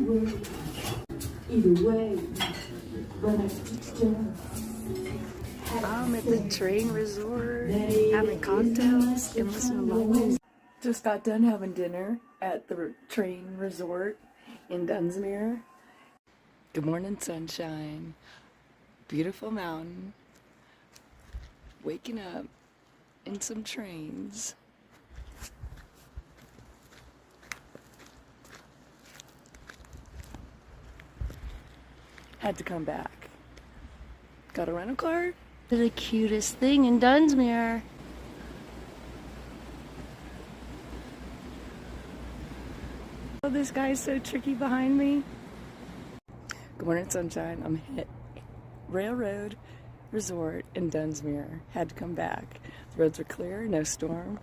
Either way, but I'm at the train resort, having cocktails and listening to my music. Just got done having dinner at the train resort in Dunsmuir. Good morning, sunshine. Beautiful mountain. Waking up in some trains. Had to come back. Got a rental car? The cutest thing in Dunsmuir. Oh, this guy's so tricky behind me. Good morning, sunshine. I'm at Railroad Resort in Dunsmuir. Had to come back. The roads are clear, no storm.